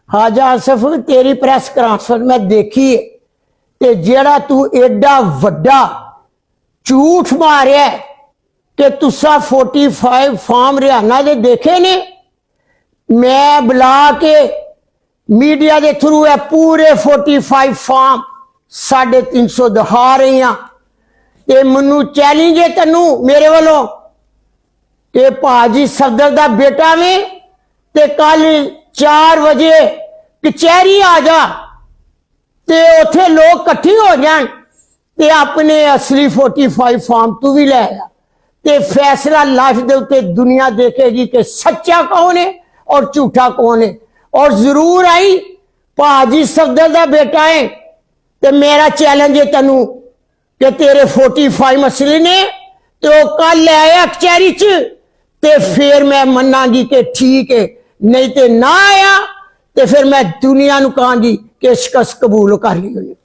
हाजा आसफ तेरी press conference मैं देखी है ते जेड़ा तू एडा वड्डा झूठ मारिया कि तुसा 45 फॉर्म हरियाणा दे देखे ने। मैं बुला के मीडिया के थ्रू है पूरे 45 फॉर्म 350 दिखा रही हाँ। ते मैनू चैलेंज है तेनू मेरे वालों कि भाजी सफदर दा बेटा में ते कल 4 बजे कचहरी आ जा ते उथे लोग कट्ठे हो जान ते अपने असली 45 फॉर्म तू भी ले आ ते फैसला लाश दे उत्ते दुनिया देखेगी कि सच्चा कौन है और झूठा कौन है। और जरूर आई भाजी सफदर दा बेटा है ते मेरा चैलेंज है तेनू कि तेरे 45 असली ने तो कल ले आया कचहरी च ते फिर मैं मनागी कि ठीक है, नहीं तो ना आया तो फिर मैं दुनिया नूं कहांगी कि शिकस्त कबूल कर ली।